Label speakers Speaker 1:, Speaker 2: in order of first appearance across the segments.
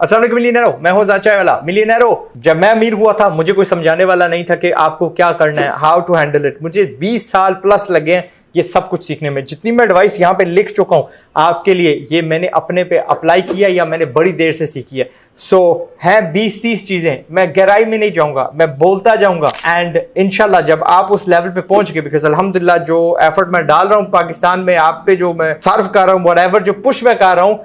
Speaker 1: अस्सलाम वालेकुम मिलियनेरो, मैं हूं जाचा वाला। मिलियनेरो, जब मैं अमीर हुआ था मुझे कोई समझाने वाला नहीं था कि आपको क्या करना है, हाउ टू हैंडल इट। मुझे 20 साल प्लस लगे हैं ये सब कुछ सीखने में। जितनी मैं एडवाइस यहाँ पे लिख चुका हूँ आपके लिए, ये मैंने अपने पे अप्लाई किया या मैंने बड़ी देर से सीखी है। सो है 20-30 चीजें, मैं गहराई में नहीं जाऊंगा, मैं बोलता जाऊंगा एंड इंशाल्लाह जब आप उस लेवल पे पहुंच गए, बिकॉज अल्हम्दुलिल्लाह जो एफर्ट मैं डाल रहा हूँ पाकिस्तान में आप पे, जो मैं सर्व कर रहा हूँ, व्हाटएवर जो पुश मैं कर रहा हूँ,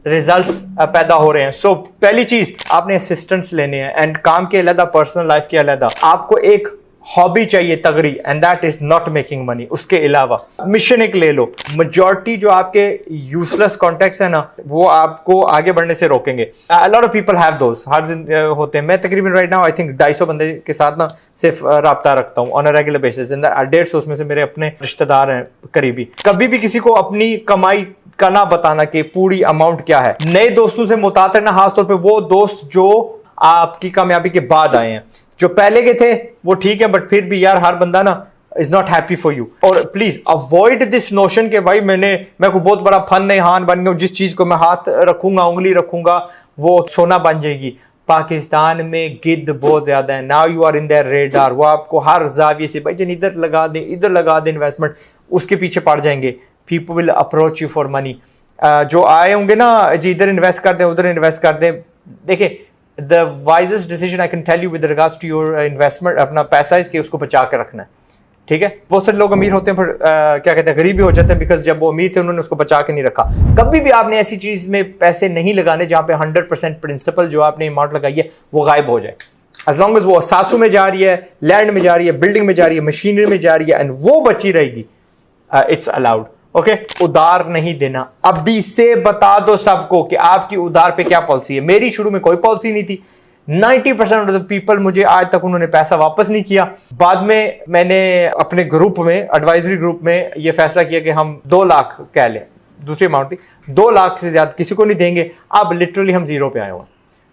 Speaker 1: रिजल्ट्स पैदा हो रहे हैं। सो पहली चीज आपने असिस्टेंट्स लेने हैं एंड काम के अलग, पर्सनल लाइफ के अलग। आपको एक हॉबी चाहिए तगड़ी, and that is not making money. उसके अलावा मिशन एक ले लो। मेजॉरिटी जो आपके यूजलेस कॉन्टेक्ट्स है ना, वो आपको आगे बढ़ने से रोकेंगे। A lot of people have those, हर दिन होते हैं। मैं तकरीबन राइट नाउ आई थिंक 250 बंदे के साथ ना सिर्फ राब्ता रखता हूँ ऑन अ रेगुलर बेसिस। 150 उसमें से मेरे अपने रिश्तेदार हैं करीबी। कभी भी किसी को अपनी कमाई का ना बताना कि पूरी अमाउंट क्या है। नए दोस्तों से मुतातर ना, खासतौर पे वो दोस्त जो आपकी कामयाबी के बाद आए हैं। जो पहले के थे वो ठीक है, बट फिर भी यार हर बंदा ना is not happy for you. और प्लीज अवॉइड दिस नोशन के भाई मैं कोई बहुत बड़ा फन नहान बन गया, जिस चीज को मैं हाथ रखूंगा, उंगली रखूंगा, वो सोना बन जाएगी। पाकिस्तान में गिद्ध बहुत ज्यादा है। Now you are in their radar. वो आपको हर जाविये से भाई इधर लगा दे, इधर लगा दे इन्वेस्टमेंट, उसके पीछे पड़ जाएंगे। People will approach you for money. जो आए होंगे ना जी, इधर इन्वेस्ट कर दें, उधर इन्वेस्ट कर दें। देखिए, the wisest decision I can tell you with regards to your investment, अपना पैसा इसके उसको बचा के रखना है, ठीक है। बहुत सारे लोग अमीर होते हैं पर क्या कहते हैं, गरीब भी हो जाते हैं, बिकॉज जब वो अमीर थे उन्होंने उसको बचा के नहीं रखा। कभी भी आपने ऐसी चीज में पैसे नहीं लगाने जहां पे 100% प्रिंसिपल जो आपने अमाउंट लगाई है वो गायब हो जाए। एज लॉन्ग एज वो सासू में जा रही है, लैंड में जा रही है, बिल्डिंग में जा रही है, मशीनरी में जा रही है, एंड वो बची रहेगी, इट्स अलाउड। ओके, उधार नहीं देना। अभी से बता दो सबको कि आपकी उधार पे क्या पॉलिसी है। मेरी शुरू में कोई पॉलिसी नहीं थी। 90% ऑफ द पीपल, मुझे आज तक उन्होंने पैसा वापस नहीं किया। बाद में मैंने अपने ग्रुप में, एडवाइजरी ग्रुप में, ये फैसला किया कि हम 2 लाख कह लें, दूसरी अमाउंट थी, 2 लाख से ज्यादा किसी को नहीं देंगे। अब लिटरली हम जीरो पे आए हुए,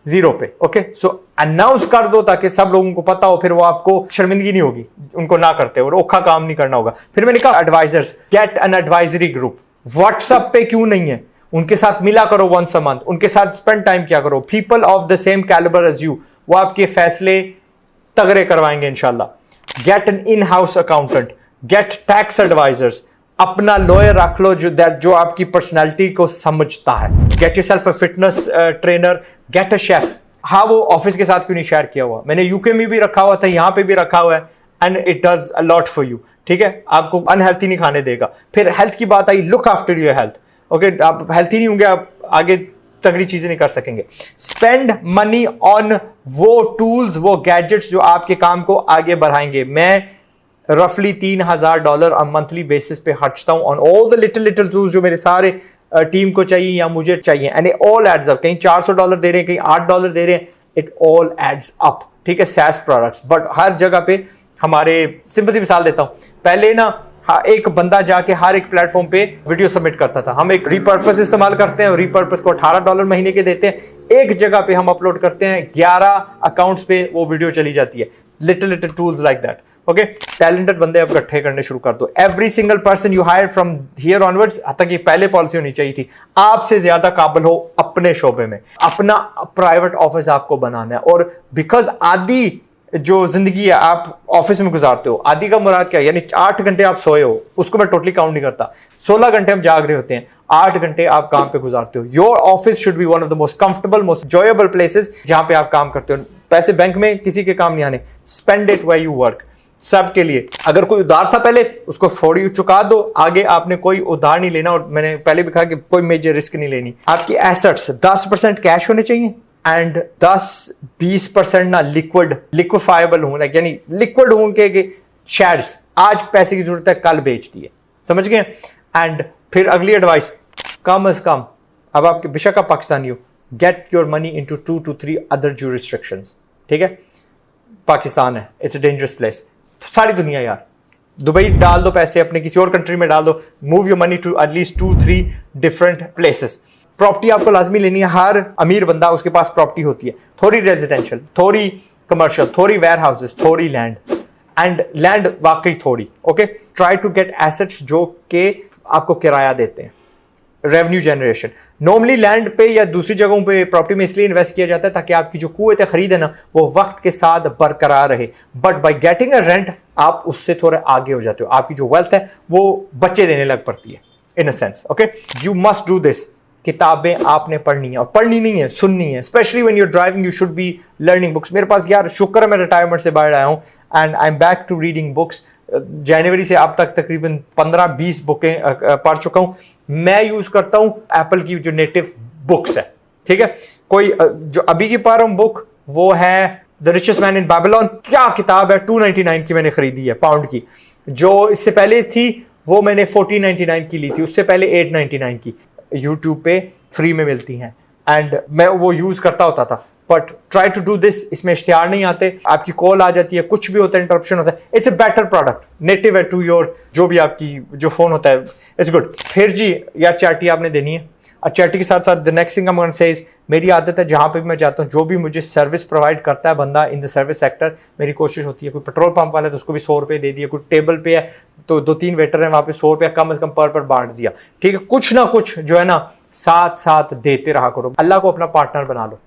Speaker 1: जीरो पे। ओके, सो अनाउंस कर दो ताकि सब लोगों को पता हो, फिर वो आपको शर्मिंदगी नहीं होगी उनको ना करते और औखा काम नहीं करना होगा। फिर मैंने कहा advisers, get an advisory group. WhatsApp पे क्यों नहीं है, उनके साथ मिला करो वंस अ मंथ, उनके साथ स्पेंड टाइम किया करो। People of the same calibre as you, वो आपके फैसले तगड़े करवाएंगे इंशाल्लाह। Get an in house accountant, get tax advisers, अपना लॉयर रख लो जो आपकी पर्सनैलिटी को समझता है। Get yourself a fitness trainer, get a chef. हाँ, वो ऑफिस के साथ क्यों नहीं शेयर किया हुआ? मैंने यूके में भी रखा हुआ था, यहाँ पे भी रखा हुआ है, and it does a lot for you, ठीक है। आपको अनहेल्थी नहीं खाने देगा। फिर हेल्थ की बात आई, look after your health. Okay, आप हेल्थी नहीं होंगे, आप आगे तगड़ी चीजें नहीं कर सकेंगे। स्पेंड मनी ऑन वो टूल्स, वो गैजेट्स जो आपके काम को आगे बढ़ाएंगे। मैं रफली $3000 मंथली बेसिस पे खर्चता हूं on all the little tools जो मेरे सारे टीम को चाहिए या मुझे चाहिए, and it all adds up. कहीं $400 दे रहे हैं, कहीं $8 दे रहे हैं, इट ऑल एड्स अप, ठीक है। सैस प्रोडक्ट्स, बट हर जगह पे हमारे, सिंपल सी मिसाल देता हूं, पहले ना एक बंदा जाके हर एक प्लेटफॉर्म पे वीडियो सबमिट करता था। हम एक रीपर्पस इस्तेमाल करते हैं, रिपर्पस को $18 महीने के देते हैं। एक जगह पे हम अपलोड करते हैं, 11 अकाउंट्स पे वो वीडियो चली जाती है। Little tools like that. Okay, talented बंदे अब इकट्ठे करने शुरू कर दो। Every single person you hire from here onwards, तक ये पहले पॉलिसी होनी चाहिए थी, आपसे ज्यादा काबिल हो अपने शोबे में, अपना प्राइवेट ऑफिस आपको बनाना है। और बिकॉज आधी जो जिंदगी है आप ऑफिस में गुजारते हो, आधी का मुराद क्या है, यानी 8 घंटे आप सोए हो, उसको मैं टोटली काउंट नहीं करता। 16 घंटे हम जाग रहे होते हैं, 8 घंटे आप काम पे गुजारते हो। Your office should be one of the most comfortable, most enjoyable places जहां पे आप काम करते हो। पैसे बैंक में किसी के काम नहीं आने, spend it where you work, सबके लिए। अगर कोई उधार था पहले, उसको फौरी चुका दो। आगे आपने कोई उधार नहीं लेना, और मैंने पहले भी कहा कि कोई मेजर रिस्क नहीं लेनी। आपकी एसेट्स 10% कैश होने चाहिए एंड 10-20% ना लिक्विफाइबल हों, यानी लिक्विड होंगे शेयर्स। आज पैसे की जरूरत है, कल बेच दिए, समझ गए। एंड फिर अगली एडवाइस, कम अज कम, अब आपके बेशक आप पाकिस्तानी हो, get your money into 2 to 3 other jurisdictions, ठीक है। पाकिस्तान है, इट्स अ डेंजरस प्लेस। सारी दुनिया यार, दुबई डाल दो पैसे, अपने किसी और कंट्री में डाल दो, move your money to at least 2-3 different places. Property आपको लाजमी लेनी है। हर अमीर बंदा उसके पास प्रॉपर्टी होती है, थोड़ी रेजिडेंशियल, थोड़ी कमर्शियल, थोड़ी वेयर हाउसेस, थोड़ी लैंड, एंड लैंड वाकई थोड़ी। Okay, try to get assets जो कि आपको किराया देते हैं, रेवेन्यू जनरेशन। नॉर्मली लैंड पे या दूसरी जगहों पे प्रॉपर्टी में इसलिए इन्वेस्ट किया जाता है ताकि आपकी जो कुव्वत खरीद है ना वो वक्त के साथ बरकरार रहे, but by getting a rent आप उससे थोड़े आगे हो जाते हो, आपकी जो वेल्थ है वो बच्चे देने लग पड़ती है in a sense. Okay, you must do this. किताबें आपने पढ़नी है, और पढ़नी नहीं है, सुननी है। Specially when you are driving you should be learning books. मेरे पास यार शुक्र है मैं रिटायरमेंट से बाहर आया हूं and I am back to reading books. जनवरी से अब तक तकरीबन 15-20 बुकें पढ़ चुका हूं। मैं यूज करता हूं एप्पल की जो नेटिव बुक्स है, ठीक है। कोई जो अभी की पढ़ रहा हूं बुक वो है the richest man in Babylon. क्या किताब है, 299 की मैंने खरीदी है, पाउंड की। जो इससे पहले थी वो मैंने 1499 की ली थी, उससे पहले 899 की। यूट्यूब पे फ्री में मिलती हैं एंड मैं वो यूज करता होता था। But try to do this, इसमें इश्तिहार नहीं आते, आपकी कॉल आ जाती है, कुछ भी होता है, इंटरप्शन होता है। It's a better product, native है टू योर जो भी आपकी जो फोन होता है, इट्स गुड। फिर जी यार चैरिटी आपने देनी है, और चैरिटी के साथ साथ the next thing I am gonna say is, मेरी आदत है जहां पे भी मैं जाता हूं जो भी मुझे सर्विस प्रोवाइड करता है बंदा इन द सर्विस सेक्टर, मेरी कोशिश होती है कोई पेट्रोल पंप वाला है तो उसको भी 100 रुपये दे दिया, कोई टेबल पे है तो 2-3 वेटर है वहां पे 100 रुपया कम से कम पर बांट दिया, ठीक है। कुछ ना कुछ जो है ना साथ साथ देते रहा करो। अल्लाह को अपना पार्टनर बना लो,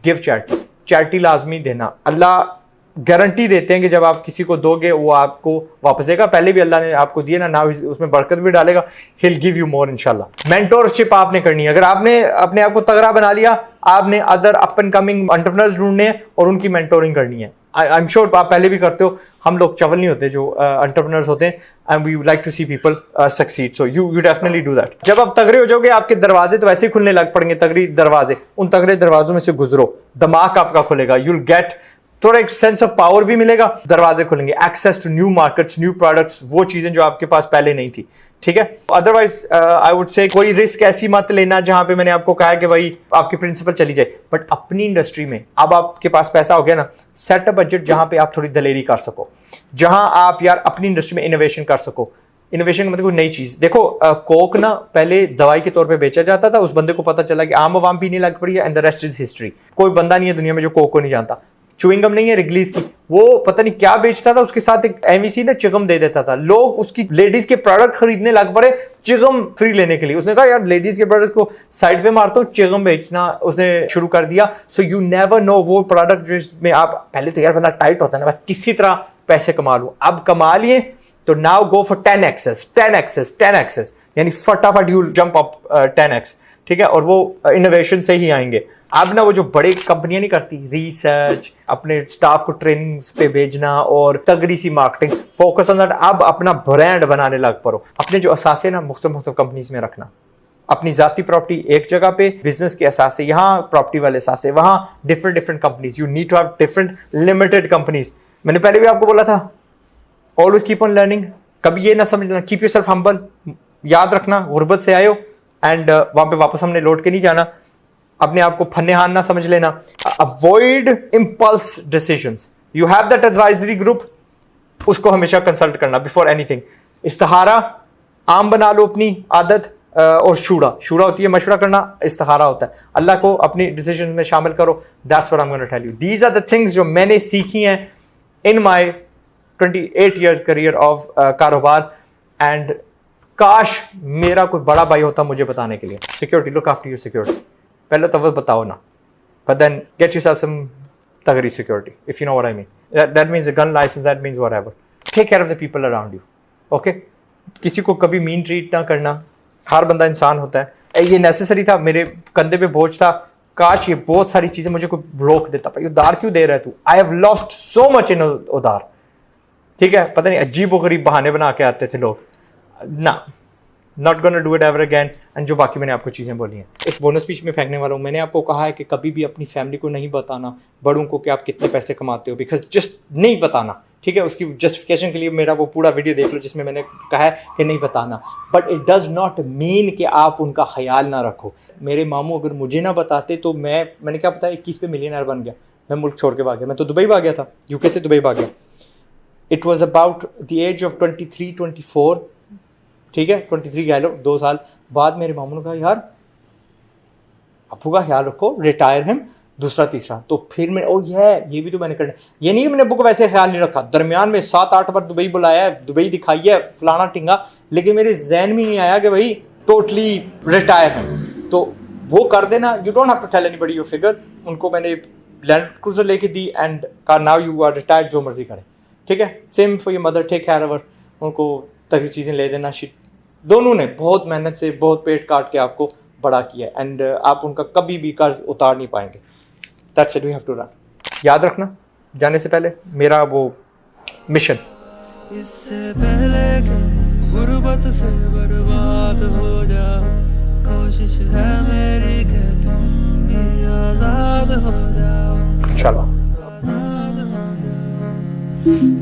Speaker 1: गिव चैरिटी, चैरिटी लाजमी देना। अल्लाह गारंटी देते हैं कि जब आप किसी को दोगे वो आपको वापस देगा। पहले भी अल्लाह ने आपको दिया ना उसमें बरकत भी डालेगा, हिल गिव यू मोर इंशाल्लाह। मेंटोरशिप आपने करनी है। अगर आपने अपने आप को तगड़ा बना लिया, आपने other up and coming entrepreneurs ढूंढने हैं और उनकी मेंटोरिंग करनी है। आई एम श्योर आप पहले भी करते हो, हम लोग चवल नहीं होते जो एंटरप्रेन्योर्स होते हैं, and we would like to see people succeed, so you definitely do that. जब आप तगड़े हो जाओगे आपके दरवाजे तो वैसे ही खुलने लग पड़ेंगे, तगड़ी दरवाजे, उन तगड़े दरवाजों में से गुजरो, दिमाग आपका खुलेगा, यू विल गेट थोड़ा एक सेंस ऑफ पावर भी मिलेगा, दरवाजे खुलेंगे, access to new markets, new products, वो चीजें जो आपके पास पहले नहीं थी, ठीक है। अदरवाइज आई वुड से कोई रिस्क ऐसी मत लेना जहां पे मैंने आपको कहा है कि भाई आपकी प्रिंसिपल चली जाए, बट अपनी इंडस्ट्री में अब आपके पास पैसा हो गया ना, सेट अ बजट जहां पे आप थोड़ी दलेरी कर सको, जहां आप यार अपनी इंडस्ट्री में इनोवेशन कर सको। इनोवेशन का मतलब कोई नई चीज देखो, कोक ना पहले दवाई के तौर पे बेचा जाता था, उस बंदे को पता चला कि आम आवाम पीने लग पड़ी है, and the rest is history. कोई बंदा नहीं है दुनिया में जो कोक को नहीं जानता। च्युइंगम नहीं है रिगलीज की, वो पता नहीं क्या बेचता था, उसके साथ एक एमवीसी ने चिगम दे देता था, लोग उसकी लेडीज के प्रोडक्ट खरीदने लग पड़े चिगम फ्री लेने के लिए। उसने कहा यार लेडीज के प्रोडक्ट्स को साइड पे मारता हूं, चिगम बेचना उसने शुरू कर दिया। सो यू नेवर नो वो प्रोडक्ट जिसमें आप पहले तो यार बंदा टाइट होता है ना, बस किसी तरह पैसे कमा लूं, अब कमा लिए तो नाउ गो फॉर 10x, यानी फटाफट यू जंप अप 10x, ठीक है। और वो इनोवेशन से ही आएंगे। अब ना वो जो बड़ी कंपनियां नहीं करती रिसर्च, अपने स्टाफ को ट्रेनिंग पे भेजना और तगड़ी सी मार्केटिंग, फोकस ऑन दैट। अब अपना ब्रांड बनाने लग पड़ो, अपने जो असासे ना मुख्तलिफ कंपनीज में रखना, अपनी जाती प्रॉपर्टी एक जगह पे, बिजनेस के असासे यहाँ, प्रॉपर्टी वाले असासे वहां, different companies. You need to have different limited companies. मैंने पहले भी आपको बोला था ऑलवेज कीप ऑन लर्निंग, कभी ये ना समझना, कीप योरसेल्फ हम्बल। याद रखना गुर्बत से आयो एंड वहां पे वापस हमने लौट के नहीं जाना, अपने आप को फन्नेहान ना समझ लेना। Avoid impulse decisions, you have that advisory group, उसको हमेशा कंसल्ट करना बिफोर एनीथिंग। इस्तिखारा आम बना लो अपनी आदत, और शूरा होती है मशवरा करना, इस्तिखारा होता है अल्लाह को अपनी डिसीजंस में शामिल करो। That's what I am gonna tell you, these are the things जो मैंने सीखी हैं in my 28 year career of कारोबार। एंड काश मेरा कोई बड़ा भाई होता मुझे बताने के लिए। Security, look after your security, पहले तो वो बताओ ना, but then get yourself some तगड़ी security, if you know what I mean. That means a gun license, that means whatever. Take care of the people around you, okay? किसी को कभी mean treat ना करना, हर बंदा इंसान होता है। ये necessary था, मेरे कंधे पे बोझ था, काश ये बहुत सारी चीजें मुझे कोई रोक देता, भाई उधार क्यों दे रहा है तू? I have lost so much in उधार, ठीक है। पता नहीं अजीब-ओ-गरीब बहाने बना के आते थे लोग ना, not gonna do it ever again. And जो बाकी मैंने आपको चीज़ें बोली हैं, एक बोनस स्पीच में फेंकने वाला हूँ। मैंने आपको कहा है कि कभी भी अपनी फैमिली को नहीं बताना, बड़ों को, कि आप कितने पैसे कमाते हो, बिकॉज जस्ट नहीं बताना, ठीक है। उसकी जस्टिफिकेशन के लिए मेरा वो पूरा वीडियो देख लो जिसमें मैंने कहा है कि नहीं बताना, but it does not mean कि आप उनका ख्याल ना रखो। मेरे मामू अगर मुझे ना बताते तो मैंने क्या पता 21 पे मिलियनर बन गया, मैं मुल्क छोड़ के भाग गया। मैं तो दुबई भाग गया था, यूके से दुबई भाग गया। It was about the age of 23-24, ठीक है, 23 कह लो, 2 साल बाद मेरे मामू ने कहा यार अबू का ख्याल रखो, रिटायर हम, दूसरा तीसरा। तो फिर मैं ये भी तो मैंने करना। ये नहीं कि मैंने अबू को वैसे ख्याल नहीं रखा, दरमियान में 7-8 बार दुबई बुलाया है, दुबई दिखाई है, फलाना टिंगा, लेकिन मेरे जहन में नहीं आया कि भाई टोटली रिटायर हिम, तो वो कर देना। You don't have to tell anybody your figure. उनको मैंने लैंड क्रूजर लेके दी एंड कहा नाउ यू आर रिटायर्ड, जो मर्जी करें, ठीक है। Same for your mother, take care of, उनको तगड़ी चीज़ें ले देना। दोनों ने बहुत मेहनत से, बहुत पेट काट के आपको बड़ा किया, एंड आप उनका कभी भी कर्ज उतार नहीं पाएंगे। That's it, we have to run. याद रखना जाने से पहले मेरा वो मिशन,
Speaker 2: इससे पहले कि गुर्बत से बर्बाद हो जाओ, कोशिश है मेरी कि तुम भी आजाद हो जाओ।
Speaker 1: चलो।
Speaker 2: आजाद हो जाओ।